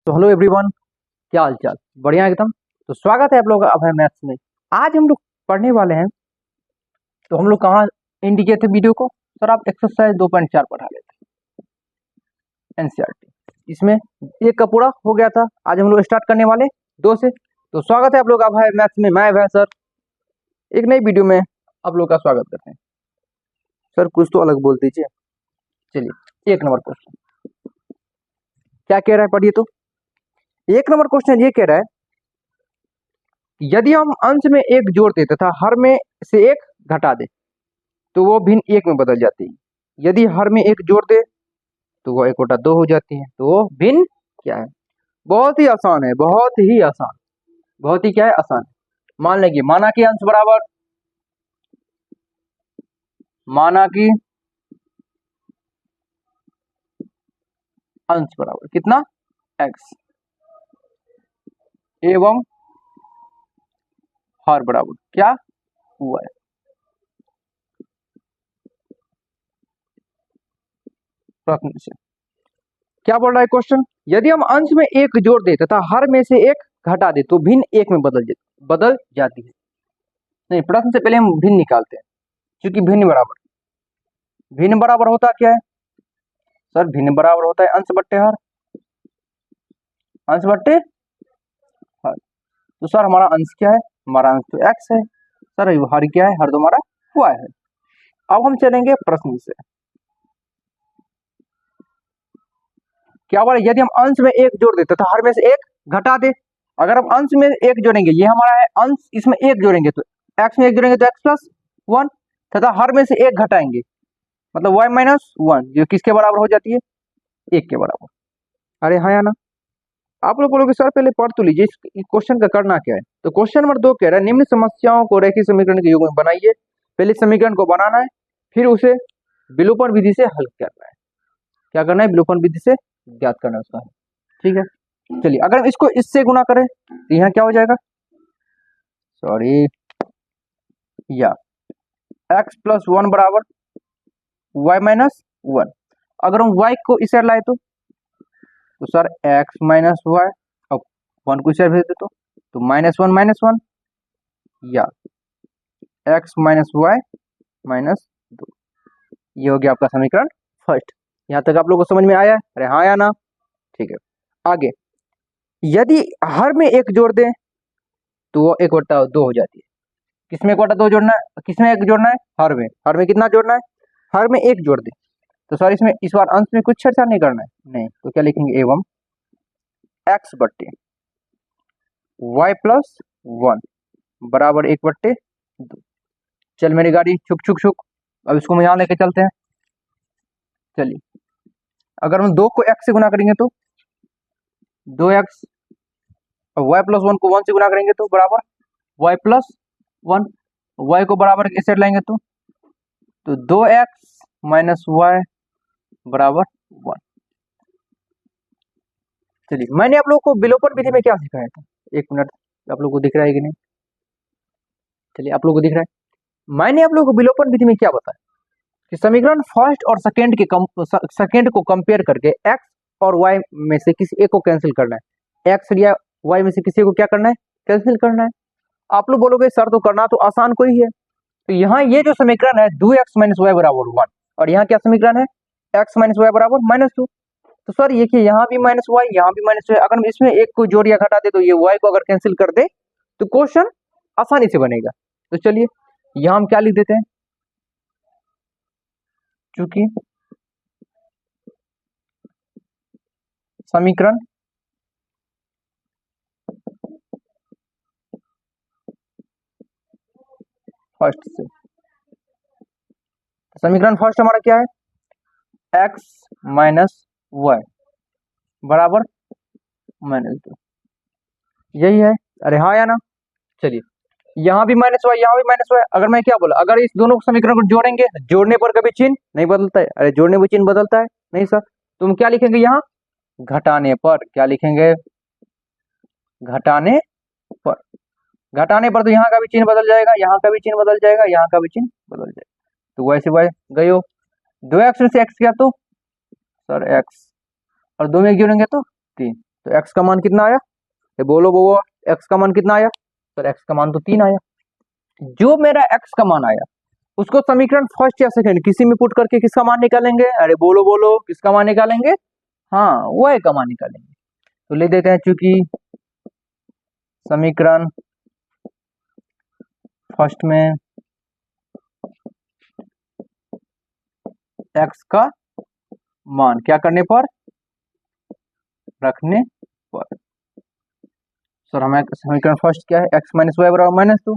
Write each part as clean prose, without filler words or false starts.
तो hello everyone, क्या हाल चाल? बढ़िया एकदम। तो स्वागत है आप लोगों का अभय मैथ्स में। आज हम लोग पढ़ने वाले हैं। तो हम लोग कहाँ इंडिकेट थे वीडियो को? सर आप एक्सरसाइज 2.4 पढ़ा लेते एनसीईआरटी। इसमें एक का पूरा हो गया था। आज हम लोग स्टार्ट करने वाले 2 से। तो स्वागत है आप लोग का अभय मैथ्स में। मैं अभय सर एक नई वीडियो में आप लोग का स्वागत करते हैं। सर कुछ तो अलग बोल दीजिए। चलिए 1 नंबर क्वेश्चन क्या कह रहा है, पढ़िए। तो 1 नंबर क्वेश्चन ये कह रहा है, यदि हम अंश में 1 जोड़ दे तथा हर में से 1 घटा दे तो वो भिन्न 1 में बदल जाती है। यदि हर में 1 जोड़ दे तो वो 1/2 हो जाती है। तो वो भिन्न क्या है? बहुत ही आसान है, बहुत ही आसान, बहुत ही क्या है, आसान। मान लेंगे माना कि अंश बराबर, माना कि अंश बराबर कितना, x, एवं हर बराबर क्या, y। प्रश्न से क्या बोल रहा है क्वेश्चन? यदि हम अंश में 1 जोड़ दे तथा हर में से 1 घटा दे तो भिन्न 1 में बदल जाती है। नहीं, प्रश्न से पहले हम भिन्न निकालते हैं, क्योंकि भिन्न बराबर होता क्या है? सर भिन्न बराबर होता है अंश बट्टे हर, अंश बट्टे हर। तो सर हमारा अंश क्या है? हमारा अंश तो x है। सर हर क्या है? हर तो हमारा y है। अब हम चलेंगे प्रश्न से। क्या बोला? यदि हम अंश में 1 जोड़ दे तथा हर में से 1 घटा दे। अगर हम अंश में 1 जोड़ेंगे, ये हमारा है अंश, इसमें 1 जोड़ेंगे तो x में 1 जोड़ेंगे तो x+1 तथा हर में से 1 घटाएंगे मतलब y-1, जो किसके बराबर हो जाती है? 1 के बराबर। अरे हाँ या ना? आप लोग बोलोगे सर पहले पढ़ तो लीजिए इस क्वेश्चन का करना क्या है। तो क्वेश्चन नंबर 2 कह रहा है, निम्न समस्याओं को रैखिक समीकरण के युग में बनाइए। पहले समीकरण को बनाना है, फिर उसे विलोपन विधि से हल करना है। क्या करना है? विलोपन विधि से ज्ञात करना है उसका। ठीक है, चलिए अगर हम इसको इससे गुना करें तो यहाँ क्या हो जाएगा? सॉरी, या x+1 बराबर y-1। अगर हम y को इस साइड लाए तो सर x-y, अब 1 को इस साइड भेज दे तो -1 या x-y-2। ये हो गया आपका समीकरण फर्स्ट। यहाँ तक आप लोगों को समझ में आया? अरे हाँ या ना? ठीक है, आगे। यदि हर में 1 जोड़ दें तो वो 1/2 हो जाती है। किसमें 1/2 जोड़ना है? किसमें 1 जोड़ना है? हर में। हर में कितना जोड़ना है? हर में 1 जोड़ दे। तो सर इसमें इस बार अंश में कुछ छेड़छाड़ नहीं करना है, नहीं। तो क्या लिखेंगे? एवं x बट्टे y+1 बराबर 1/2। चल मेरी गाड़ी छुक छुक छुक। अब इसको हम यहाँ लेके चलते हैं। चलिए अगर हम 2 को x से गुना करेंगे तो 2x, और y+1 को 1 से गुना करेंगे तो बराबर y+1। y को बराबर इस साइड लाएंगे तो 2x - y बराबर 1। चलिए मैंने आप लोगों को विलोपन विधि में क्या सिखाया था? 1 मिनट, आप लोगों को दिख रहा है कि नहीं? चलिए आप लोगों को दिख रहा है। मैंने आप लोगों को विलोपन विधि में क्या बताया कि समीकरण फर्स्ट और सेकेंड को कंपेयर करके x और y में से किसी एक को कैंसिल करना है। x या y में से किसी को क्या करना है? कैंसिल करना है। आप लोग बोलोगे सर तो करना तो आसान कोई है। तो यहाँ ये जो समीकरण है 2x - y बराबर 1, और यहाँ क्या समीकरण है? x - y बराबर -2। तो सर देखिए यहाँ भी -y, यहाँ भी -y। अगर हम इसमें एक को जोड़ या घटा दे तो ये y को अगर कैंसिल कर दे तो क्वेश्चन आसानी से बनेगा। तो चलिए यहाँ हम क्या लिख देते हैं, चूंकि समीकरण फर्स्ट से, समीकरण फर्स्ट हमारा क्या है? x - y बराबर -2, यही है। अरे हाँ या ना? चलिए यहाँ भी -y, यहाँ भी -y। अगर मैं क्या बोला, अगर इस दोनों समीकरण को जोड़ेंगे, जोड़ने पर कभी चिन्ह नहीं बदलता है। अरे जोड़ने पर चिन्ह बदलता है नहीं सर? तुम क्या लिखेंगे यहाँ? घटाने पर। क्या लिखेंगे? घटाने पर। घटाने पर तो यहाँ का भी चिन्ह बदल जाएगा, यहाँ का भी चिन्ह बदल जाएगा, यहाँ का भी चिन्ह बदल जाएगा। तो वैसे वाई गए हो, 2x में से x गया तो सर x, और 2 में 1 जोड़ेंगे तो 3। तो एक्स का मान कितना आया, ये बोलो वो एक्स का मान कितना आया सर, एक्स का मान तो 3 आया। जो मेरा एक्स का मान आया उसको समीकरण फर्स्ट या सेकंड किसी में पुट करके किसका मान निकालेंगे, अरे बोलो बोलो किसका मान निकालेंगे, हाँ वाई का मान निकालेंगे। तो ले देते हैं, चूंकि समीकरण फर्स्ट में एक्स का मान क्या करने पर, रखने पर। सर हमें समीकरण फर्स्ट क्या है, एक्स माइनस वाई बराबर -2।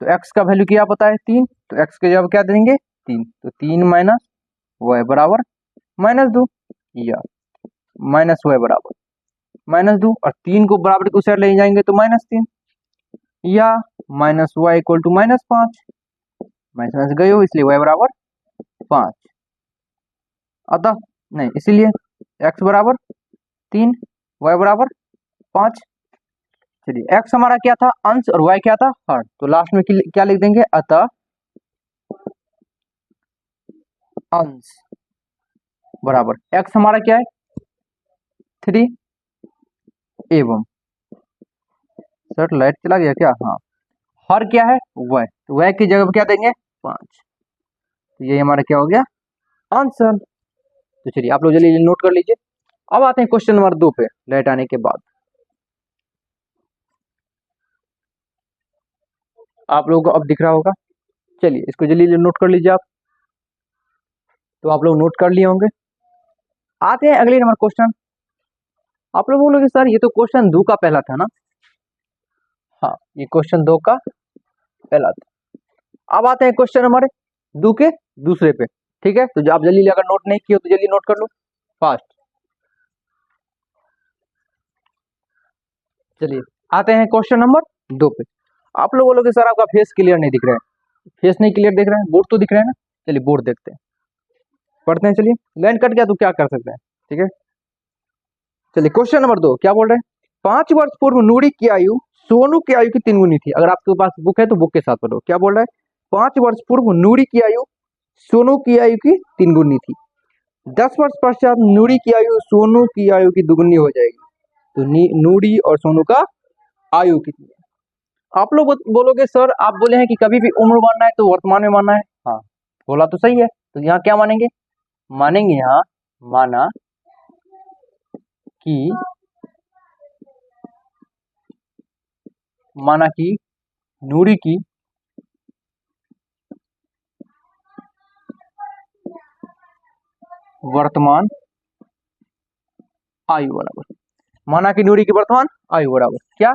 तो एक्स का वैल्यू क्या पता है 3, तो एक्स के जवाब क्या देंगे 3, तो 3 माइनस वाई बराबर -2 या माइनस वाई बराबर -2, और 3 को बराबर के उस साइड ले जाएंगे तो -3 या minus Y equal to -5, minus गए हो इसलिए वाई बराबर 5, अतः नहीं इसीलिए एक्स बराबर 3 वाई बराबर 5। चलिए एक्स हमारा क्या था अंश और वाई क्या था हर, तो लास्ट में क्या लिख देंगे, अतः अंश बराबर एक्स हमारा क्या है 3 एवं, सर लाइट चला गया क्या, हाँ हर क्या है वाई, तो वाई की जगह क्या देंगे 5, तो ये हमारा क्या हो गया आंसर। तो चलिए आप लोग जल्दी नोट कर लीजिए। अब आते हैं क्वेश्चन नंबर 2 पे, लाइट आने के बाद। आप लोगों को अब दिख रहा होगा, चलिए इसको जल्दी नोट कर लीजिए आप, तो आप लोग नोट कर लिए होंगे। आते हैं अगले नंबर क्वेश्चन। आप लोग बोलोगे सर ये तो क्वेश्चन 2 का पहला था ना, हाँ ये क्वेश्चन 2 का पहला था। अब आते हैं क्वेश्चन नंबर 2 के दूसरे पे, ठीक है। तो आप जल्दी अगर नोट नहीं किए तो जल्दी नोट कर लो फास्ट। चलिए आते हैं क्वेश्चन नंबर 2 पे। आप लोग बोलोगे सर आपका फेस क्लियर नहीं दिख रहा है, फेस नहीं क्लियर दिख रहा है, बोर्ड तो दिख रहा है ना, चलिए बोर्ड देखते हैं, पढ़ते हैं। चलिए लाइन कट गया तो क्या कर सकते हैं, ठीक है। चलिए क्वेश्चन नंबर 2 क्या बोल रहे हैं, 5 वर्ष पूर्व नूरी की आयु सोनू की आयु की 3 गुनी थी। अगर आपके पास बुक है तो बुक के साथ पढ़ो। क्या बोल रहा है, 5 वर्ष पूर्व नूरी की आयु सोनू की आयु की 3 गुनी थी, 10 वर्ष पश्चात नूरी की आयु सोनू की आयु की 2 गुनी हो जाएगी। तो नूरी और सोनू का आयु कितनी है। आप लोग बोलोगे सर आप बोले हैं कि कभी भी उम्र मानना है तो वर्तमान में मानना है, हाँ बोला तो सही है। तो यहाँ क्या मानेंगे, मानेंगे यहाँ माना कि नूरी की वर्तमान आयु बराबर, माना कि नूरी की वर्तमान आयु बराबर क्या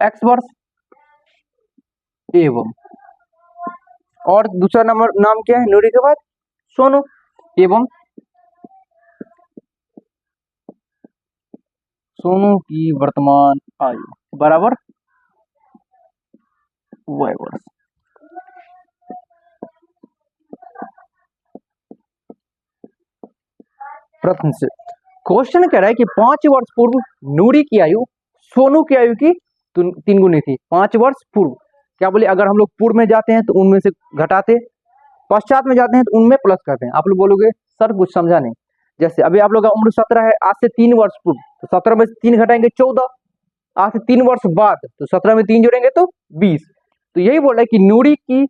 x वर्ष एवं, और दूसरा नंबर नाम क्या है नूरी के बाद सोनू, एवं सोनू की वर्तमान आयु बराबर y वर्ष। प्रश्न से क्वेश्चन कह रहा है कि 5 वर्ष पूर्व नूरी की आयु सोनू की आयु की 3 गुनी थी। 5 वर्ष पूर्व क्या बोले, अगर हम लोग पूर्व में जाते हैं तो उनमें से घटाते, पश्चात में जाते हैं तो उनमें प्लस करते हैं। आप लोग बोलोगे सर कुछ समझा नहीं, जैसे अभी आप लोग का उम्र 17 है, आज से 3 वर्ष पूर्व तो 17 में 3 घटाएंगे 14, आज से 3 वर्ष बाद तो 17 में 3 जोड़ेंगे तो 20। तो यही बोल रहा है कि नूरी की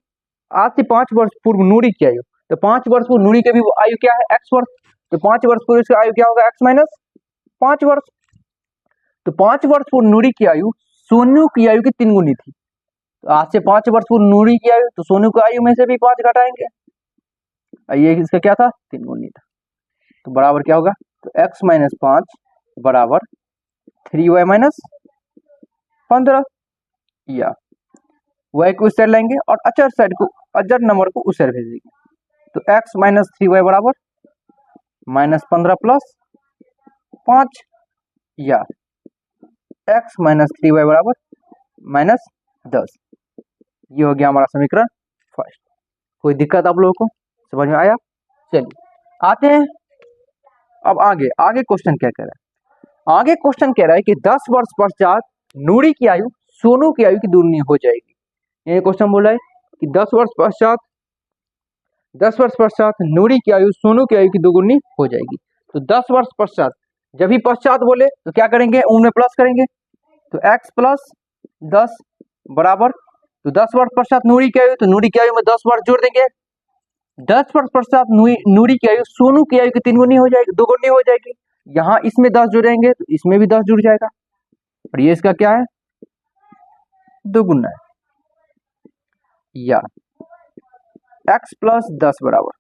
आज से 5 वर्ष पूर्व नूरी की आयु, तो 5 वर्ष पूर्व नूरी की भी आयु क्या है x वर्ष, तो 5 वर्ष पूर्व इसकी आयु क्या होगा x माइनस 5 वर्ष। तो 5 वर्ष पूर्व नूरी की आयु सोनू की आयु की 3 गुनी थी। तो आज से 5 वर्ष पूर्व नूरी की आयु, तो सोनू की आयु में से भी 5 घटाएंगे, ये इसका क्या था 3 गुनी था, तो बराबर क्या होगा, तो x माइनस 5 बराबर 3y माइनस 15, या y को उस साइड लाएंगे और अचर साइड को, अचर नंबर को उस साइड भेजेंगे। तो x माइनस 3y बराबर माइनस 15 प्लस 5, या x माइनस 3y बराबर माइनस 10। ये हो गया हमारा समीकरण फर्स्ट। कोई दिक्कत आप लोगों को समझ में आया। चलिए आते हैं अब आगे क्वेश्चन क्या कह रहा है। आगे क्वेश्चन कह रहा है कि 10 वर्ष पश्चात नूरी की आयु सोनू की आयु की 2 गुनी हो जाएगी। ये क्वेश्चन बोला है कि 10 वर्ष पश्चात नूरी की आयु सोनू की आयु की 2 गुनी हो जाएगी। तो 10 वर्ष पश्चात, जब भी पश्चात बोले तो क्या करेंगे, उनमें प्लस करेंगे, तो x प्लस 10 बराबर, तो 10 वर्ष पश्चात नूरी की आयु, तो नूरी की आयु में 10 वर्ष जोड़ देंगे, 10 वर्ष पश्चात नूरी की आयु सोनू की आयु की 3 गुनी हो जाएगी, 2 गुनी हो जाएगी, यहाँ इसमें 10 जुड़ेंगे तो इसमें भी 10 जुड़ जाएगा, और ये इसका क्या है, 2 गुना है, या x प्लस 10 बराबर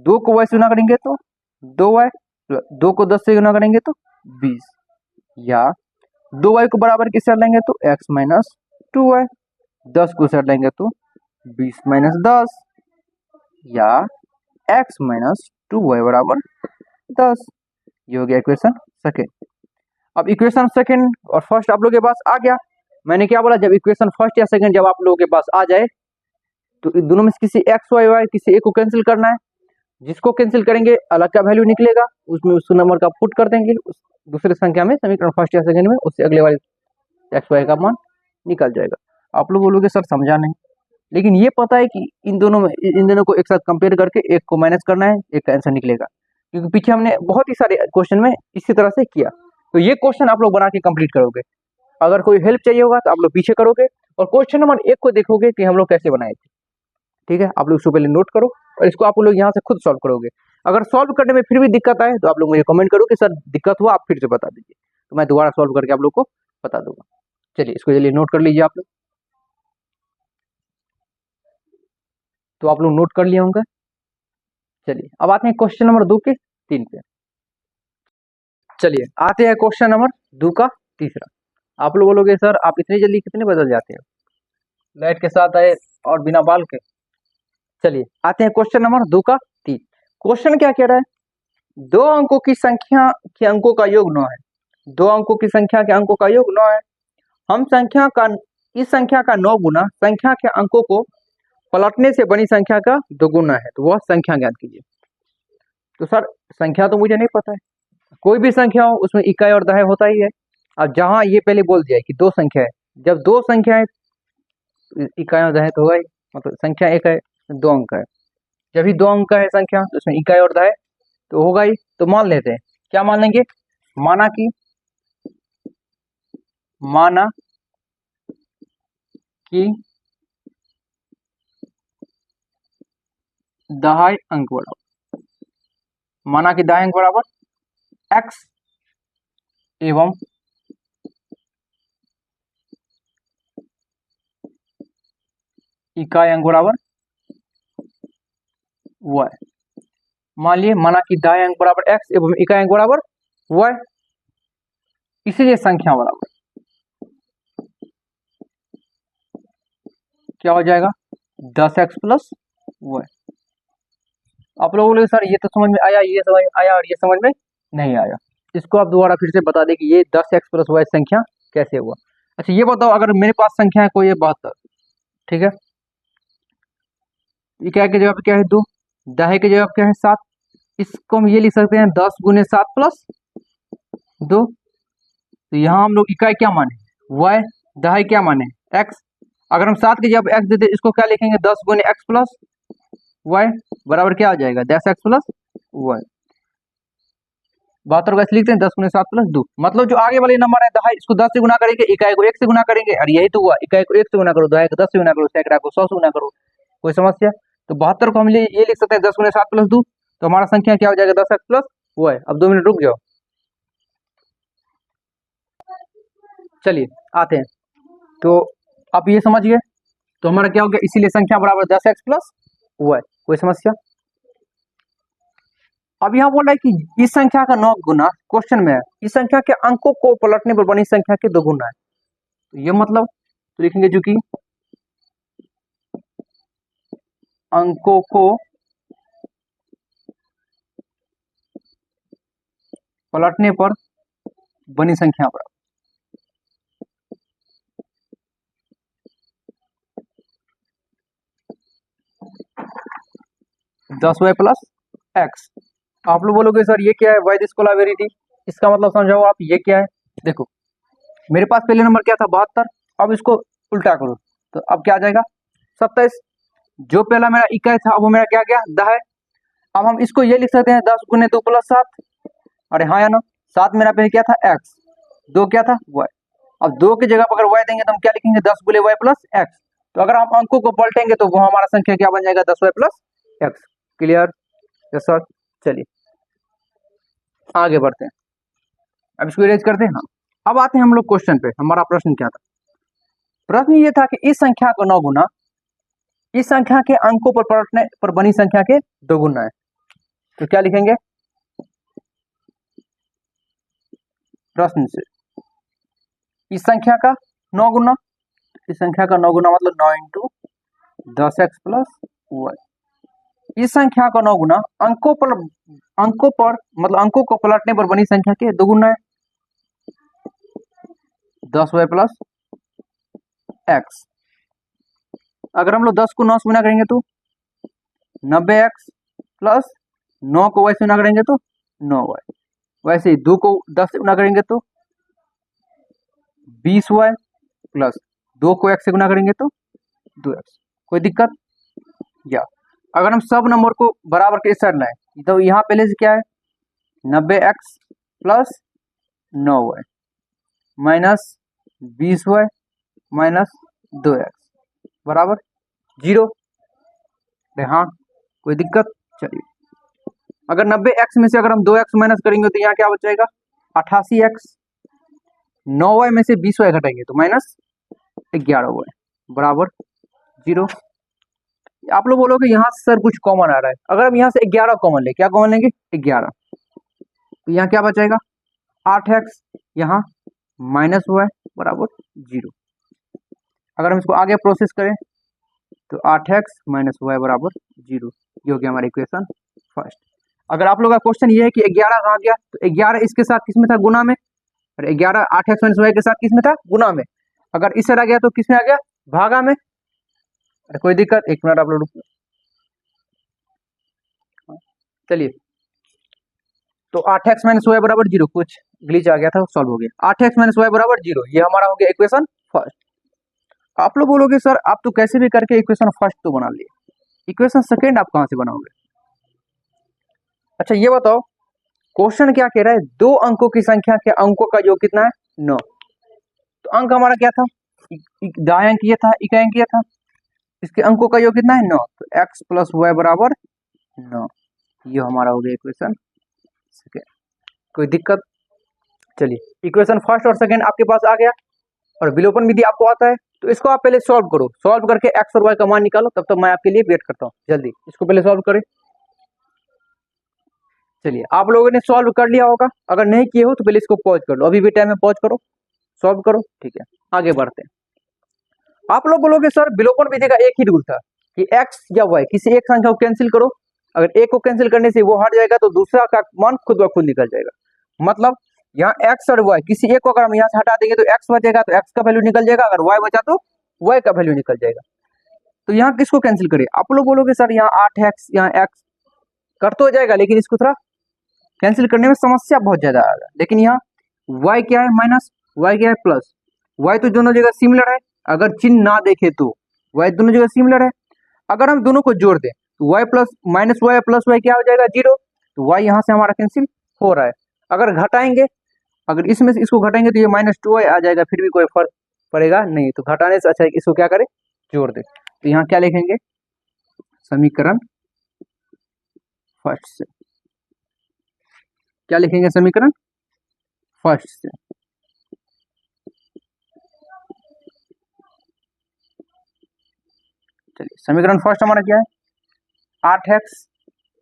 2 को y से गुना करेंगे तो 2y, 2 को 10 से गुना करेंगे तो 20, या 2y को बराबर किससे हट लेंगे तो x माइनस 2y, 10 को हट लेंगे तो 20 माइनस 10, या x माइनस 2y बराबर 10। ये हो गया इक्वेशन सेकेंड। अब इक्वेशन सेकेंड और फर्स्ट आप लोगों के पास आ गया। मैंने क्या बोला, जब इक्वेशन फर्स्ट या सेकेंड जब आप लोगों के पास आ जाए तो इन दोनों में से किसी x y y किसी एक को कैंसिल करना है, जिसको कैंसिल करेंगे अलग का वैल्यू निकलेगा, उसमें उस नंबर का पुट कर देंगे उस दूसरे संख्या में, समीकरण फर्स्ट या सेकंड में, उससे अगले वाले एक्स वाई का मान निकल जाएगा। आप लोग बोलोगे सर समझा नहीं, लेकिन ये पता है कि इन दोनों को एक साथ कंपेयर करके एक को माइनस करना है, एक का आंसर निकलेगा, क्योंकि पीछे हमने बहुत ही सारे क्वेश्चन में इसी तरह से किया। तो ये क्वेश्चन आप लोग बना के कंप्लीट करोगे। अगर कोई हेल्प चाहिए होगा तो आप लोग पीछे करोगे और क्वेश्चन नंबर 1 को देखोगे कि हम लोग कैसे बनाए थे। ठीक है, आप लोग इसको पहले नोट करो और इसको आप लोग यहाँ से खुद सॉल्व करोगे। अगर सॉल्व करने में फिर भी दिक्कत आए तो आप लोग मुझे कमेंट करो कि सर दिक्कत हुआ, आप फिर से बता दीजिए, तो मैं दोबारा सॉल्व करके आप लोग को बता दूंगा। चलिए इसको चलिए नोट कर लीजिए आप लोग। तो आप लोग नोट कर लिए होंगे। चलिए अब आते हैं क्वेश्चन नंबर 2 के 3 पे। चलिए आते हैं क्वेश्चन नंबर 2 का तीसरा। आप लोग बोलोगे सर आप इतनी जल्दी कितने बदल जाते हो, लाइट के साथ आए और बिना बाल के। चलिए आते हैं क्वेश्चन नंबर 2 का 3। क्वेश्चन क्या कह रहा है, 2 अंकों की संख्या के अंकों का योग 9 है। 2 अंकों की संख्या के अंकों का योग 9 है। हम इस संख्या का 9 गुना संख्या के अंकों को पलटने से बनी संख्या का 2 गुना है, तो वह संख्या ज्ञात कीजिए। तो सर संख्या तो मुझे नहीं पता है, कोई भी संख्या हो उसमें इकाई और दहाई होता ही है। अब जहां ये पहले बोल दिया है कि 2 संख्या है, जब 2 संख्या है इकाई और दहाई तो होगा ही, मतलब संख्या एक है 2 अंक है, जब भी 2 अंक है संख्या तो उसमें इकाई और दहाई तो होगा ही। तो मान लेते हैं, क्या मान लेंगे, माना कि दहाई अंक बराबर, माना कि दहाई अंक बराबर x एवं इकाई अंक बराबर y। मान लिए माना कि दहाई अंक बराबर x एवं इकाई अंक बराबर y, इसीलिए संख्या बराबर क्या हो जाएगा 10x प्लस y। आप लोगों बोले सर ये तो समझ में आया, ये समझ में आया और ये समझ में नहीं आया, इसको आप दोबारा फिर से बता दें कि ये 10x प्लस y संख्या कैसे हुआ। अच्छा ये बताओ, अगर मेरे पास संख्या है कोई 72, ठीक है, इकाई की जगह पे क्या है 2, दहाई की जगह पे क्या है 7, इसको हम ये लिख सकते हैं 10 गुने 7 प्लस 2। तो यहाँ हम लोग इकाई क्या माने y, दहाई क्या माने x। अगर हम 7 की जगह पे x देते इसको क्या लिखेंगे 10 गुने x प्लस y बराबर क्या आ जाएगा 10x प्लस y। 72 को ऐसे लिखते हैं 10 गुने 7 प्लस 2, मतलब जो आगे वाले नंबर है दहाई इसको 10 से गुना करेंगे, इकाई को 1 से गुना करेंगे, और यही तो हुआ, इकाई को 1 से गुना करो, दहाई को 10 से गुना करो, सैकड़ा को 100 से गुना करो, कोई समस्या। तो 72 को हम ये लिख सकते हैं 10 गुने 7 प्लस 2, तो हमारा संख्या क्या हो जाएगा 10x प्लस y। अब 2 मिनट रुक जाओ, चलिए आते हैं। तो आप ये समझ गए, तो हमारा क्या हो गया, इसीलिए संख्या बराबर 10x प्लस y, कोई समस्या। अब यहाँ बोल रहा है कि इस संख्या का 9 गुना, क्वेश्चन में है इस संख्या के अंकों को पलटने पर बनी संख्या के 2 गुना है, तो ये मतलब तो लिखेंगे जो कि अंकों को पलटने पर बनी संख्या बराबर 10y प्लस x। आप लोग बोलोगे सर ये क्या है, वाई स्कोलारिटी, इसका मतलब समझाओ आप, ये क्या है। देखो मेरे पास पहले नंबर क्या था 72, अब इसको उल्टा करो तो अब क्या आ जाएगा 27। जो पहला मेरा इकाई था अब वो मेरा क्या गया दहाई। अब हम इसको ये लिख सकते हैं 10 गुने 2 प्लस 7, अरे हाँ या ना, 7 मेरा पहले क्या था x, 2 क्या था y। अब 2 की जगह पर अगर y देंगे तो हम क्या लिखेंगे 10 गुले y प्लस x। तो अगर हम अंकों को पलटेंगे तो वो हमारा संख्या क्या बन जाएगा 10y plus x। Clear? Yes sir. चलिए आगे बढ़ते हैं, अब इसको इरेज करते हैं। हाँ, अब आते हैं हम लोग क्वेश्चन पे। हमारा प्रश्न क्या था? प्रश्न ये था कि इस संख्या को 9 गुना इस संख्या के अंकों पर पलटने पर बनी संख्या के 2 गुना है। तो क्या लिखेंगे प्रश्न से? इस संख्या का 9 गुना, इस संख्या का 9 गुना मतलब 9 इंटू 10x प्लस y। इस संख्या का 9 गुना अंकों पर मतलब अंकों को पलटने पर बनी संख्या के 2 गुना है, 10y प्लस x। अगर हम लोग 10 को 9 से गुना करेंगे तो 90x प्लस 9 को y से गुना करेंगे तो 9y। वैसे ही 2 को 10 से गुना करेंगे तो 20y प्लस 2 को x से गुना करेंगे तो 2x। कोई दिक्कत? या अगर हम सब नंबर को बराबर के साइड लाएं तो यहाँ पहले से क्या है 90x plus 9y minus 20y minus 2x बराबर 0। हाँ, कोई दिक्कत? चलिए, अगर 90x में से अगर हम 2x माइनस करेंगे तो यहाँ क्या बचेगा 88x। 9y में से 20y घटाएंगे तो माइनस 11y बराबर 0। आप लोग बोलोगे यहाँ से सर कुछ कॉमन आ रहा है। अगर हम यहाँ से 11 कॉमन ले, क्या कॉमन लेंगे 11, तो यहाँ क्या बचेगा 8x, यहाँ माइनस y बराबर 0। अगर हम इसको आगे प्रोसेस करें तो 8x माइनस y बराबर 0। ये हो गया हमारा इक्वेशन फर्स्ट। अगर आप लोग का क्वेश्चन ये है कि 11 कहाँ गया, तो 11 इसके साथ किस में था गुना में, और 11 8x माइनस y के साथ किस में था गुना में। अगर इस साइड आ गया तो किस में आ गया भागा में। कोई दिक्कत? एक मिनट आप लोग चलिए, तो 8x माइनस वाई बराबर 0, कुछ ग्लिच आ गया था सॉल्व हो गया। 8x माइनस वाई बराबर 0, ये हमारा हो गया इक्वेशन फर्स्ट। आप लोग बोलोगे सर आप तो कैसे भी करके इक्वेशन फर्स्ट तो बना लिए, इक्वेशन सेकेंड आप कहां से बनाओगे? अच्छा ये बताओ, क्वेश्चन क्या कह रहा है, 2 अंकों की संख्या के अंकों का योग कितना है 9। तो अंक हमारा क्या था, दाएं अंक ये था, इकाई अंक ये था, इसके अंकों का योग कितना है 9। तो x प्लस वाई बराबर 9, ये हमारा हो गया इक्वेशन सेकेंड। कोई दिक्कत? चलिए, इक्वेशन फर्स्ट और सेकेंड आपके पास आ गया, और विलोपन विधि आपको आता है, तो इसको आप पहले सॉल्व करो। सॉल्व करके x और y का मान निकालो, तब तक मैं आपके लिए वेट करता हूँ। जल्दी इसको पहले सॉल्व करें। चलिए, आप लोगों ने सॉल्व कर लिया होगा, अगर नहीं किए हो तो पहले इसको पॉज कर लो, अभी भी टाइम में पॉज करो, सॉल्व करो। ठीक है, आगे बढ़ते हैं। आप लोग बोलोगे सर विलोपन विधि का एक ही रूल था कि x या y किसी एक संख्या को कैंसिल करो, अगर एक को कैंसिल करने से वो हट जाएगा तो दूसरा का मान खुद ब खुद निकल जाएगा। मतलब यहाँ x और y किसी एक को अगर हम यहाँ से हटा देंगे तो x बचेगा, तो x का वैल्यू निकल जाएगा, अगर y बचा तो y का वैल्यू निकल जाएगा। तो यहाँ किसको कैंसिल करें? आप लोग बोलोगे सर यहाँ 8x यहाँ x कर तो हो जाएगा, लेकिन इसको थोड़ा कैंसिल करने में समस्या बहुत ज्यादा आएगा। लेकिन यहाँ y क्या है माइनस, y क्या है प्लस, y तो दोनों जगह सिमिलर है, अगर चिन्ह ना देखे तो y दोनों जगह सिमिलर है। अगर हम दोनों को जोड़ दें तो y plus minus Y plus Y क्या हो जाएगा 0, तो y यहाँ से हमारा कैंसिल हो रहा है। अगर घटाएंगे, अगर इसमें से इसको घटाएंगे तो ये -2y आ जाएगा, फिर भी कोई फर्क पड़ेगा नहीं। तो घटाने से अच्छा है इसको क्या करें जोड़ दे। तो यहाँ क्या लिखेंगे समीकरण फर्स्ट से, क्या लिखेंगे समीकरण फर्स्ट से। चलिए, समीकरण फर्स्ट हमारा क्या है 8x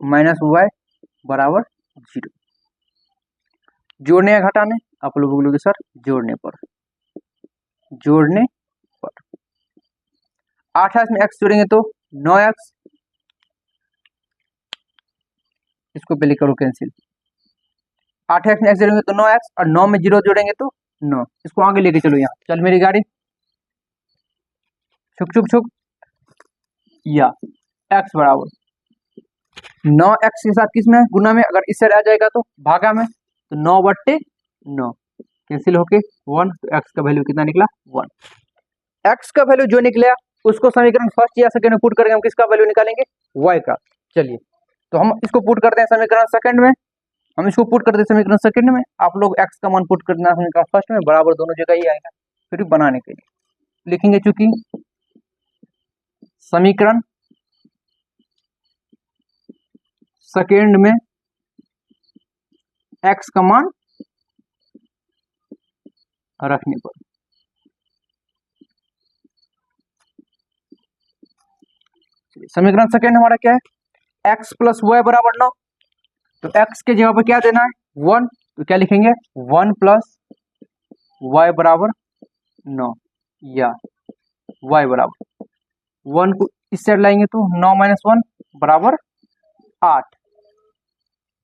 माइनस वाई बराबर 0। जोड़ने या घटाने? आप लोग बोलोगे सर जोड़ने पर, जोड़ने पर 8x में x जोड़ेंगे तो 9x, इसको पहले करो कैंसिल। 8x में x जोड़ेंगे तो 9x, और 9 में 0 जोड़ेंगे तो 9। इसको आगे लेके चलो, यहाँ चल मेरी गाड़ी, छुक छुक छुक, या x बराबर 9x के साथ किस में गुना में, अगर इस साइड आ जाएगा तो भागा में, तो 9/9 कैंसिल होके 1, तो x का वैल्यू कितना निकला 1। x का वैल्यू जो निकला उसको समीकरण फर्स्ट या सेकंड में पुट करके हम किसका वैल्यू निकालेंगे y का। चलिए, तो हम इसको पुट करते हैं समीकरण सेकंड में, हम इसको पुट करते समीकरण सेकंड में, आप लोग x का मान पुट करना समीकरण फर्स्ट में, बराबर दोनों जगह ही आएगा। फिर बनाने के लिए लिखेंगे, चूंकि समीकरण सेकंड में x का मान रखने पर समीकरण सेकंड हमारा क्या है, x प्लस वाई बराबर 9। तो x के जगह पर क्या देना है 1, तो क्या लिखेंगे 1 प्लस वाई बराबर 9, या y बराबर 1 को इस साइड लाएंगे तो 9 माइनस 1 बराबर 8।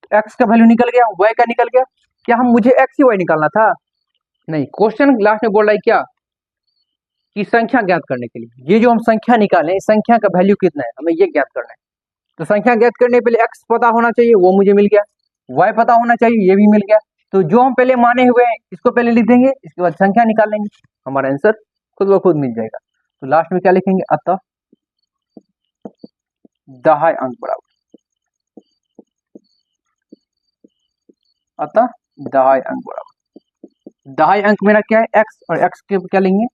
तो x का वैल्यू निकल गया, y का निकल गया। क्या हम मुझे x ही y निकालना था? नहीं, क्वेश्चन लास्ट में बोल रहा है क्या कि संख्या ज्ञात करने के लिए ये जो हम संख्या निकालें, इस संख्या का वैल्यू कितना है हमें ये ज्ञात करना है। तो संख्या ज्ञात करने के लिए x पता होना चाहिए, वो मुझे मिल गया, y पता होना चाहिए, ये भी मिल गया। तो जो हम पहले माने हुए हैं इसको पहले लिख देंगे, इसके बाद संख्या निकाल लेंगे, हमारा आंसर खुद ब खुद मिल जाएगा। तो लास्ट में क्या लिखेंगे, अतः दहाई अंक बराबर, अतः दहाई अंक बराबर, दहाई अंक मेरा क्या है x, और x के क्या लेंगे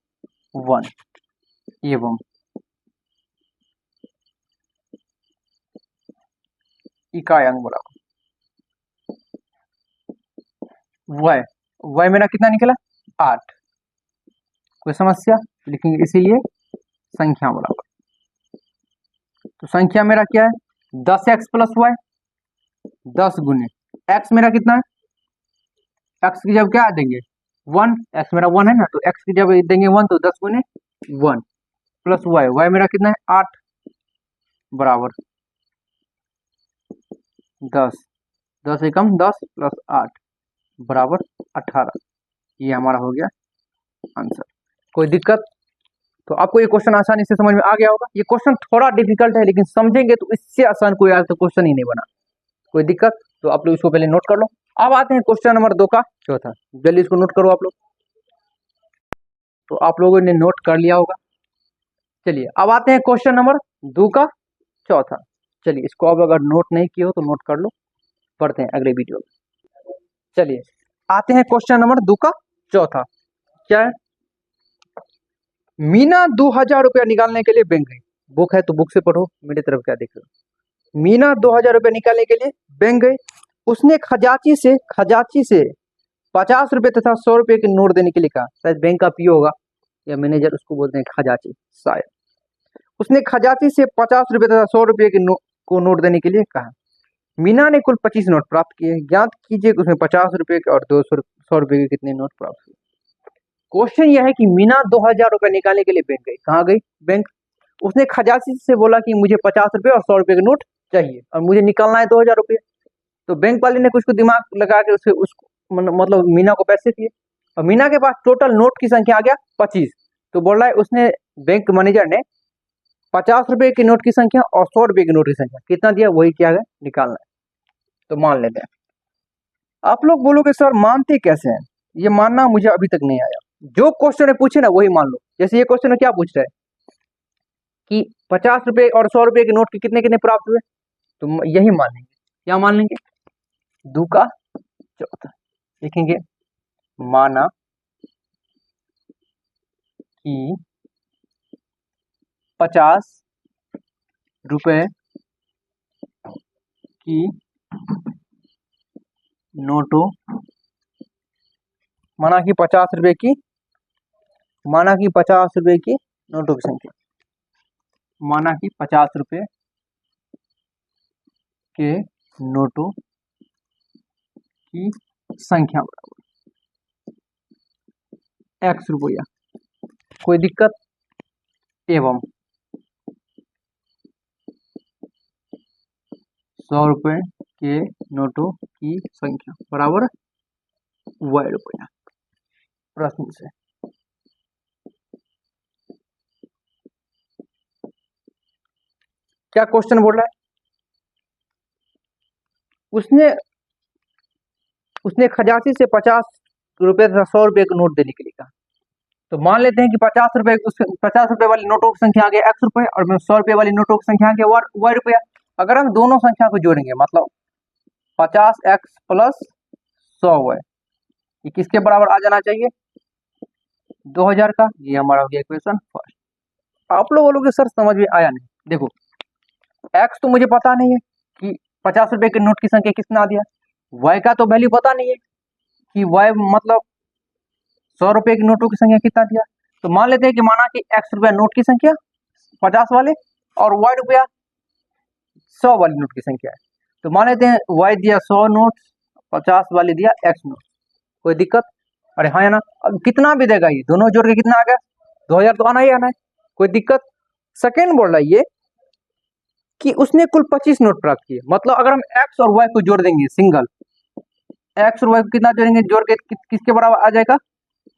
1, एवं इकाई अंक बराबर y मेरा कितना निकला 8। कोई समस्या? लिखेंगे इसीलिए संख्या बराबर, तो संख्या मेरा क्या है 10x प्लस वाई, 10 गुने x मेरा कितना है, x की जब क्या देंगे 1, x मेरा 1 है ना, तो x की जब देंगे 1 तो 10 गुने 1 प्लस y मेरा कितना है 8 बराबर 10, 10 एकम 10 प्लस 8 बराबर 18। ये हमारा हो गया आंसर। कोई दिक्कत? तो आपको ये क्वेश्चन आसानी से समझ में आ गया होगा। ये क्वेश्चन थोड़ा डिफिकल्ट है, लेकिन समझेंगे तो इससे आसान कोई आज तो क्वेश्चन ही नहीं बना। कोई दिक्कत? तो आप लोग इसको पहले नोट कर लो। अब आते हैं क्वेश्चन नंबर 2 का चौथा, जल्दी इसको नोट करो आप लोग। तो आप लोगों ने नोट कर लिया होगा। चलिए अब आते हैं क्वेश्चन नंबर 2 का चौथा। चलिए इसको अब अगर नोट नहीं किए हो तो नोट कर लो, पढ़ते हैं अगले वीडियो में। चलिए आते हैं क्वेश्चन नंबर 2 का चौथा। क्या है, मीना 2000 रुपया निकालने के लिए बैंक गई। बुक है तो बुक से पढ़ो, मेरी तरफ क्या देख रहे हो। मीना 2000 रुपया निकालने के लिए बैंक गई। उसने खजाची से 50 रुपए तथा 100 रुपए के नोट देने के लिए कहा। शायद बैंक का पीओ होगा या मैनेजर, उसको बोलते हैं खजाची शायद। उसने खजाची से 50 रुपए तथा 100 रुपए के नोट देने के लिए कहा। मीना ने कुल 25 नोट प्राप्त किए। ज्ञात कीजिए कि उसमें 50 रुपए के और 100 रुपए के कितने नोट प्राप्त हुए। क्वेश्चन यह है कि मीना 2000 रुपए निकालने के लिए बैंक गई। कहाँ गई? बैंक। उसने खजाची से बोला कि मुझे 50 रुपए और 100 रुपए के नोट चाहिए और मुझे निकालना है 2000 रुपये। तो बैंक वाले ने कुछ को दिमाग लगा के उसको मतलब मीना को पैसे दिए, और मीना के पास टोटल नोट की संख्या आ गया 25। तो बोल रहा है उसने, बैंक मैनेजर ने 50 रुपए की नोट की संख्या और 100 रुपए की नोट की संख्या कितना दिया, वही क्या है निकालना है। तो मान लेते हैं। आप लोग बोलोगे सर मानते कैसे हैं? ये मानना मुझे अभी तक नहीं आया। जो क्वेश्चन है पूछे ना वही मान लो। जैसे ये क्वेश्चन है, क्या पूछ रहा है कि 50 रुपए और 100 रुपए के नोट के कितने कितने प्राप्त हुए, तो यही मान लेंगे। क्या मान लेंगे? 2 का चौथा लिखेंगे, माना कि 50 रुपए की नोटों, माना कि 50 रुपए की, माना कि 50 रुपए की नोटों की संख्या, माना कि 50 रुपए के नोटों की संख्या बराबर x रुपया। कोई दिक्कत? एवं 100 रुपए के नोटों की संख्या बराबर y रुपया। प्रश्न से क्या क्वेश्चन बोल रहा है? उसने खजाची से 50 रुपए तथा 100 रुपए के नोट देने के लिए कहा। तो मान लेते हैं कि 50 रुपए वाली नोटों की संख्या आ गया x रुपए और 100 रुपए वाली नोटों की संख्या आ गया y रुपया। अगर हम दोनों संख्या को जोड़ेंगे, मतलब 50x प्लस 100y, ये किसके बराबर आ जाना चाहिए? 2000 का। ये हमारा हो गया इक्वेशन फर्स्ट। आप लोग बोलोगे सर समझ में आया नहीं। देखो x तो मुझे पता नहीं है कि 50 रुपए के नोट की संख्या कितना दिया, y का तो वैल्यू पता नहीं है कि y मतलब 100 रुपए के नोटों की संख्या कितना दिया। तो मान लेते हैं कि माना कि x रुपया नोट की संख्या 50 वाले और y रुपया 100 वाली नोट की संख्या है। तो मान लेते हैं y दिया 100 नोट, 50 वाली दिया x नोट। कोई दिक्कत? अरे हाँ या ना? अब कितना भी देगा, ये दोनों जोड़ के कितना आ गया? 2000 तो आना ही आना है। कोई दिक्कत? सेकेंड बोल रहा है ये कि उसने कुल 25 नोट प्राप्त किए। मतलब अगर हम x और y को जोड़ देंगे सिंगल, x और y को कितना जोड़ेंगे, जोड़ के किसके बराबर आ जाएगा?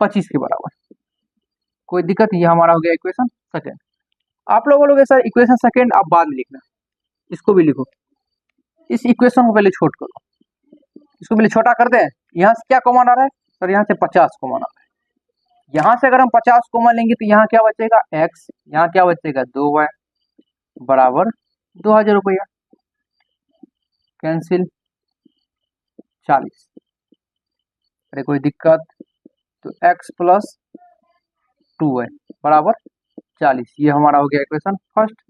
25 के बराबर। कोई दिक्कत? ये हमारा हो गया इक्वेशन सेकेंड। आप लोग बोलोगे सर इक्वेशन सेकेंड आप बाद में लिखना, इसको भी लिखो। इस इक्वेशन को पहले छोट करो, इसको पहले छोटा कर दें। यहाँ से क्या कॉमन आ रहा है सर? यहाँ से 50 कॉमन आ रहा है। यहाँ से अगर हम 50 कॉमन लेंगे तो यहाँ क्या बचेगा? x, यहाँ क्या बचेगा? 2y बराबर 2000 रुपया। कैंसिल 40। अरे कोई दिक्कत? तो x प्लस 2y बराबर 40, ये हमारा हो गया इक्वेशन फर्स्ट।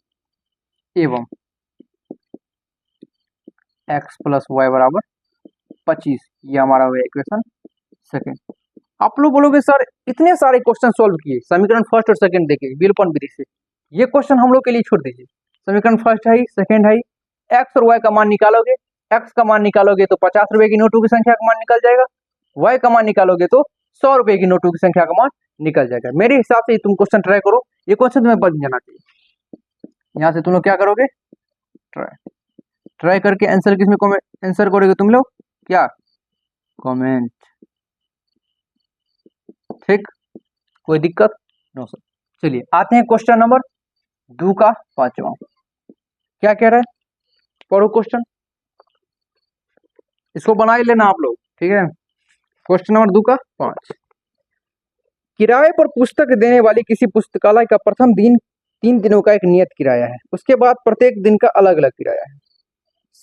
एवं x प्लस वाई बराबर 25, ये हमारा हो गया इक्वेशन सेकेंड। आप लोग बोलोगे सर इतने सारे क्वेश्चन सॉल्व किए समीकरण फर्स्ट और सेकंड देके विलोपन विधि से, ये क्वेश्चन हम लोग के लिए छोड़ दीजिए। समीकरण फर्स्ट है, सेकंड है, एक्स और वाई का मान निकालोगे, एक्स का मान निकालोगे तो 50 रुपए की नोटों की संख्या का मान निकल जाएगा, वाई का मान निकालोगे तो 100 रुपए की नोटों की संख्या का मान निकल जाएगा। मेरे हिसाब से तुम क्वेश्चन ट्राई करो, ये क्वेश्चन तुम्हें बन जाना चाहिए। यहाँ से तुम लोग क्या करोगे? ट्राई करके आंसर किसमें कमेंट आंसर करोगे तुम लोग? क्या? कमेंट। ठीक, कोई दिक्कत? No sir. चलिए आते हैं क्वेश्चन नंबर 2 का 5वां। क्या कह रहा है? पढ़ो क्वेश्चन, इसको बना ही लेना आप लोग, ठीक है। क्वेश्चन नंबर 2 का 5। किराए पर पुस्तक देने वाली किसी पुस्तकालय का प्रथम दिन 3 दिनों का एक नियत किराया है, उसके बाद प्रत्येक दिन का अलग अलग किराया है।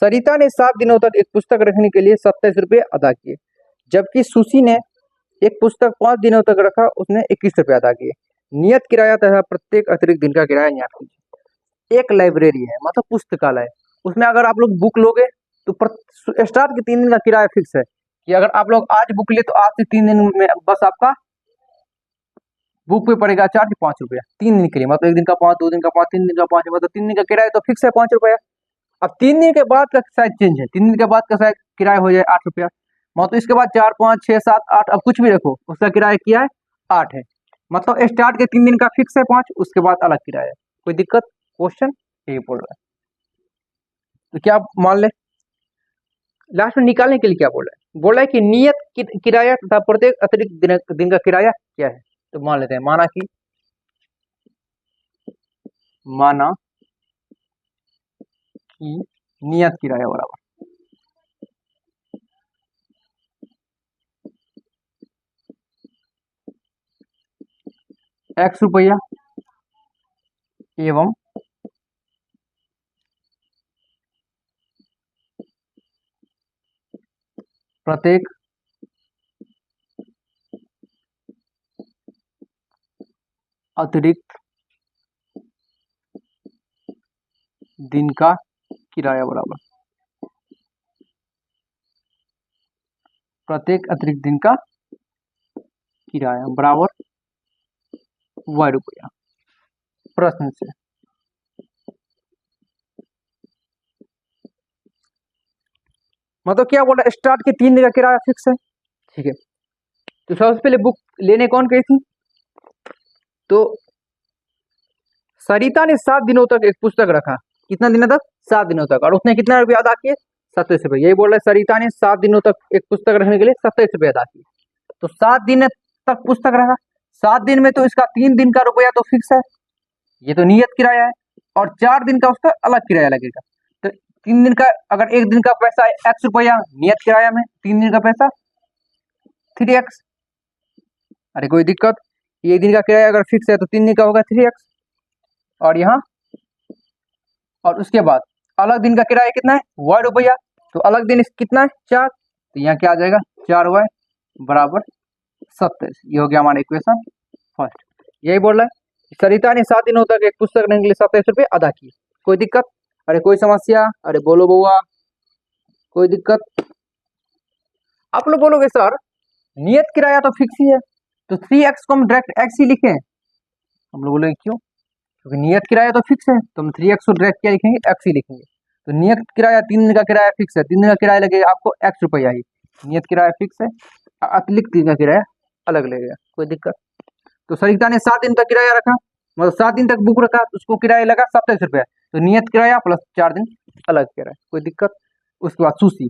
सरिता ने 7 दिनों तक एक पुस्तक रखने के लिए 27 रुपये अदा किए, जबकि सुशी ने एक पुस्तक 5 दिनों तक रखा, उसने 21 रुपये अदा किए। नियत किराया तथा प्रत्येक अतिरिक्त दिन का किराया ज्ञात कीजिए। एक लाइब्रेरी है, मतलब पुस्तकालय, उसमें अगर आप लोग बुक लोगे तो स्टार्ट के 3 दिन का किराया फिक्स है कि अगर आप लोग आज बुक ले तो आज से 3 दिन में बस आपका बुक पे पड़ेगा चार्ज 5 रुपया 3 दिन के लिए। मतलब 1 दिन का 5, 2 दिन का 5, 3 दिन का 5, मतलब 3 दिन का किराया तो फिक्स है 5 रुपया। अब 3 दिन के बाद का शायद चेंज है, 3 दिन के बाद का शायद किराया हो जाए 8 रुपया। मतलब इसके बाद 4, 5, 6, 7, 8, अब कुछ भी रखो, उसका किराया क्या है? 8 है। मतलब स्टार्ट के 3 दिन का फिक्स है 5, उसके बाद अलग किराया है। कोई दिक्कत? क्वेश्चन यही बोल रहा है, तो क्या मान ले? लास्ट में निकालने के लिए क्या बोल रहा है? बोल रहा है कि नियत किराया तथा प्रत्येक अतिरिक्त दिन का किराया क्या है। तो मान लेते हैं, माना कि नियत किराया बराबर x रुपया एवं प्रत्येक अतिरिक्त दिन का किराया बराबर प्रत्येक अतिरिक्त दिन का किराया बराबर y रुपया। प्रश्न से मतलब क्या बोल रहा है? स्टार्ट के 3 दिन का किराया फिक्स है, ठीक है। तो सबसे पहले बुक लेने कौन गई थी? तो सरिता ने 7 दिनों तक एक पुस्तक रखा। कितना दिनों तक? 7 दिनों तक। और उसने कितना रुपया अदा किए? 27 रुपये। यही बोल रहा है, सरिता ने 7 दिनों तक एक पुस्तक रखने के लिए 27 रुपये अदा किए। तो 7 दिन तक पुस्तक रखा, 7 दिन में तो इसका 3 दिन का रुपया तो फिक्स है, ये तो नियत किराया है, और 4 दिन का उसका अलग किराया लगेगा। तो 3 दिन का, अगर 1 दिन का पैसा x रुपया नियत किराया में, 3 दिन का पैसा 3x। अरे कोई दिक्कत? 1 दिन का किराया अगर फिक्स है तो 3 दिन का होगा 3x। और यहाँ और उसके बाद अलग दिन का किराया कितना है? y रुपया। तो अलग दिन कितना है 4, तो यहाँ क्या आ जाएगा 4y बराबर 27। ये हो गया हमारा इक्वेशन फर्स्ट। यही बोल रहा है सरिता ने 7 दिनों तक एक पुस्तक लेने के लिए 27 रुपये अदा किए। कोई दिक्कत? अरे कोई समस्या? अरे बोलो बउआ, कोई दिक्कत? आप लोग बोलोगे सर नियत किराया तो फिक्स ही है, तो 3x को हम डायरेक्ट x ही लिखें। हम लोग बोलेंगे क्यों? क्योंकि नियत किराया तो फिक्स है, तो हम 3x को डायरेक्ट क्या लिखेंगे x ही लिखेंगे। तो नियत किराया 3 दिन का किराया फिक्स है, 3 दिन का किराया लगेगा आपको x रुपया ही। नियत किराया फिक्स है, अतिरिक्त दिन का किराया अलग लगेगा। कोई दिक्कत? तो सरिता ने 7 दिन तक किराया रखा, मतलब 7 दिन तक बुक रखा, उसको किराया लगा 27 रुपया, तो नियत किराया प्लस 4 दिन अलग किराया। कोई दिक्कत? उसके बाद सुशी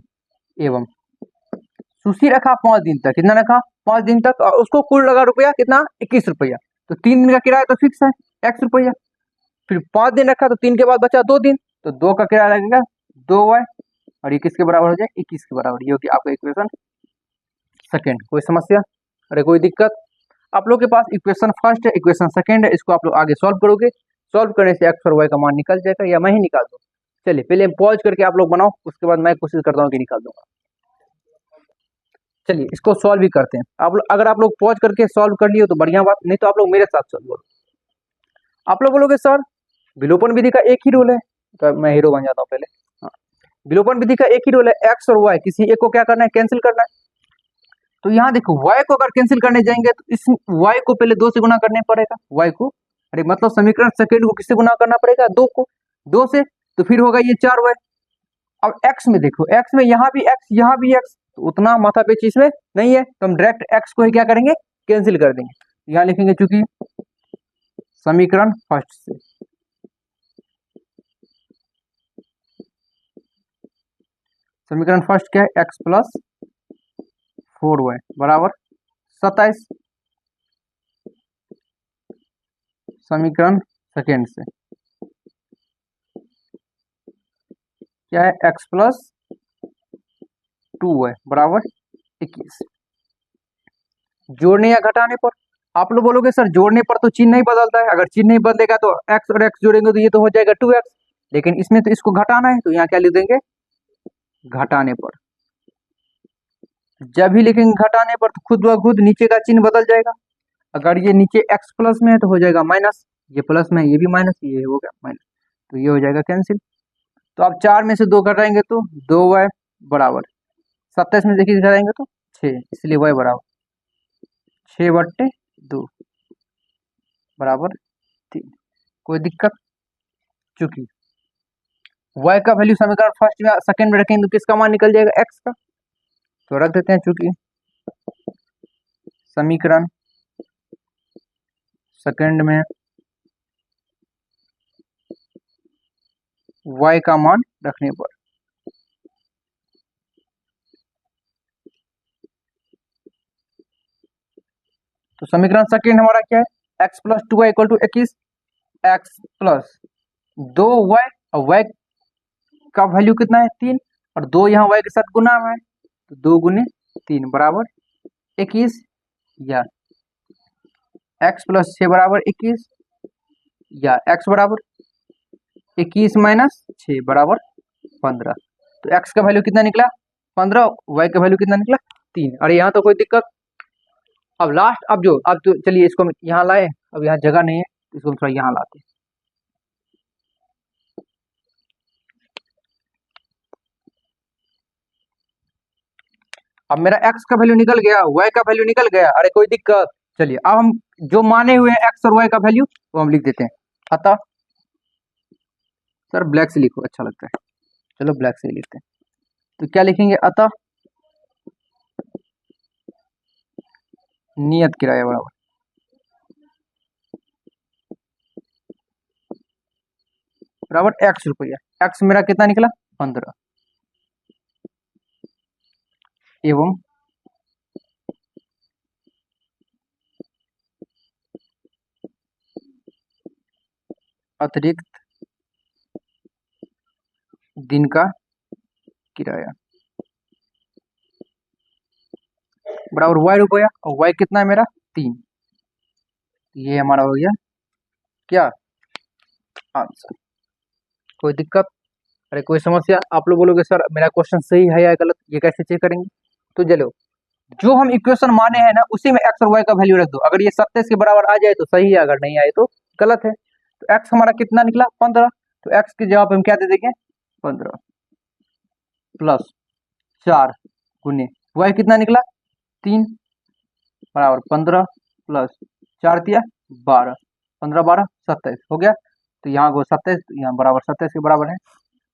एवं सुशी रखा 5 दिन तक। कितना रखा? 5 दिन तक, और उसको कुल लगा रुपया कितना 21 रुपया। तो 3 दिन का किराया तो फिक्स है x रुपया, फिर 5 दिन रखा तो 3 के बाद बचा 2 दिन, तो 2 का किराया लगेगा 2y, और ये किसके बराबर हो जाए 21 के बराबर। ये हो गया आपका इक्वेशन सेकेंड। कोई समस्या? अरे कोई दिक्कत? आप लोग के पास इक्वेशन फर्स्ट है, इक्वेशन सेकेंड है, इसको आप लोग आगे सॉल्व करोगे। सॉल्व करने से x और y का मान निकल जाएगा, या मैं ही निकाल दूँ। चलिए पहले पॉज करके आप लोग बनाओ, उसके बाद मैं कोशिश करता हूँ कि निकाल दूंगा। चलिए इसको सॉल्व भी करते हैं। अगर आप लोग पॉज करके सॉल्व कर लिए तो बढ़िया बात, नहीं तो आप लोग मेरे साथ सॉल्व करो। आप लोग बोलोगे सर विलोपन विधि का एक ही रूल है, तो मैं हीरो बन जाता हूँ पहले। हाँ, विलोपन विधि का एक ही रूल है, x और y किसी एक को क्या करना है कैंसिल करना है। तो यहाँ देखो y को अगर कैंसिल करने जाएंगे तो इस y को पहले 2 से गुना करने पड़ेगा, y को, अरे मतलब समीकरण सेकेंड को किससे गुना करना पड़ेगा 2 को, 2 से, तो फिर होगा ये 4y। अब x में देखो, x में यहाँ भी x यहाँ भी x, तो उतना माथा पेची इसमें नहीं है, तो हम डायरेक्ट x को ही क्या करेंगे कैंसिल कर देंगे। यहाँ लिखेंगे चूंकि समीकरण फर्स्ट से, समीकरण फर्स्ट क्या है x प्लस 4y बराबर 27। समीकरण सेकेंड से क्या है x प्लस 2y बराबर 21। जोड़ने या घटाने पर आप लोग बोलोगे सर जोड़ने पर तो चिन्ह नहीं बदलता है, अगर चिन्ह नहीं बदलेगा तो x और x जोड़ेंगे तो ये तो हो जाएगा 2x, लेकिन इसमें तो इसको घटाना है, तो यहाँ क्या लिख देंगे घटाने पर। जब भी लिखेंगे घटाने पर तो खुद ब खुद नीचे का चिन्ह बदल जाएगा। अगर ये नीचे x प्लस में है तो हो जाएगा माइनस, ये प्लस में है ये भी माइनस, ये हो गया माइनस, तो ये हो जाएगा कैंसिल। तो आप 4 में से 2 घटाएंगे तो 2y बराबर 27 में देखिए घटाएंगे तो 6, इसलिए y बराबर 6/2 बराबर 3। कोई दिक्कत? चूंकि y का वैल्यू समीकरण फर्स्ट में सेकंड में रखेंगे तो किसका मान निकल जाएगा x का, तो रख देते हैं। चूंकि समीकरण सेकंड में y का मान रखने पर तो समीकरण सेकंड हमारा क्या है x plus 2y equal to 21, x plus 2y, और y का वैल्यू कितना है 3, और 2 यहाँ y के साथ गुना में है, तो 2 गुने 3 बराबर 21, या x प्लस 6 बराबर 21, या x बराबर 21 माइनस 6 बराबर 15। तो x का वैल्यू कितना निकला 15, y का वैल्यू कितना निकला 3। अरे यहाँ तो कोई दिक्कत? अब लास्ट, अब तो चलिए इसको यहाँ लाए, अब यहाँ जगह नहीं है, इसको हम थोड़ा यहाँ लाते हैं। अब मेरा x का वैल्यू निकल गया, y का वैल्यू निकल गया, अरे कोई दिक्कत? चलिए अब हम जो माने हुए हैं x और y का वैल्यू वो हम लिख देते हैं। अतः सर ब्लैक से लिखो अच्छा लगता है, चलो ब्लैक से लिखते हैं। तो क्या लिखेंगे अतः नियत किराया बराबर x रुपया, x मेरा कितना निकला 15, एवं अतिरिक्त दिन का किराया बराबर y रुपया, और y कितना है मेरा 3। ये हमारा हो गया क्या आंसर। कोई दिक्कत? अरे कोई समस्या? आप लोग बोलोगे सर मेरा क्वेश्चन सही है या गलत, ये कैसे चेक करेंगे? तो चलो, जो हम इक्वेशन माने हैं ना उसी में एक्स और वाई का वैल्यू रख दो। अगर ये 27 के बराबर आ जाए तो सही है, अगर नहीं आए तो गलत है। तो एक्स हमारा कितना निकला? 15। तो एक्स के जवाब हम क्या दे देंगे? 15 प्लस 4 गुने वाई कितना निकला? 3 बराबर 15 प्लस 4 दिया 12, 15 12 27 हो गया। तो यहाँ को 27, यहाँ बराबर 27 के बराबर है।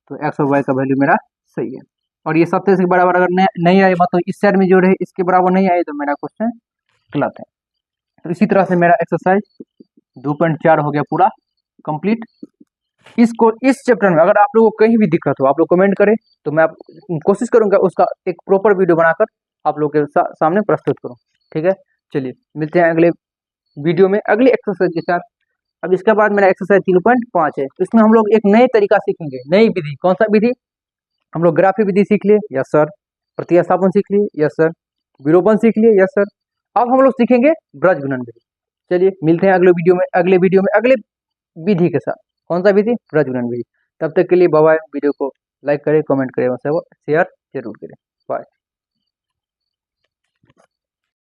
तो एक्स और वाई का वैल्यू मेरा सही है। और ये 27 के बराबर अगर नहीं आए, मतलब इस साइड में जो रहे इसके बराबर नहीं आए, तो मेरा क्वेश्चन गलत है। तो इसी तरह से मेरा एक्सरसाइज 2.4 हो गया पूरा कंप्लीट। इसको इस चैप्टर में अगर आप लोगों को कहीं भी दिक्कत हो आप लोग कमेंट करें, तो मैं कोशिश करूंगा उसका एक प्रॉपर वीडियो बनाकर आप लोग के सामने प्रस्तुत करूं। ठीक है, चलिए मिलते हैं अगले वीडियो में अगली एक्सरसाइज के साथ। अब इसके बाद मेरा एक्सरसाइज 3.5 है। इसमें हम लोग एक नए तरीका सीखेंगे, नई विधि। कौन सा विधि? हम लोग ग्राफी विधि सीख लिए, यस सर। प्रतिस्थापन सीख लिए, यस सर। विलोपन सीख लिए, यस सर। अब हम लोग सीखेंगे ब्रज गुणन विधि। चलिए मिलते हैं अगले वीडियो में अगले विधि के साथ। कौन सा विधि? ब्रज गुणन विधि। तब तक के लिए बाय बाय। वीडियो को लाइक करें, कमेंट करें और शेयर जरूर करें। बाय।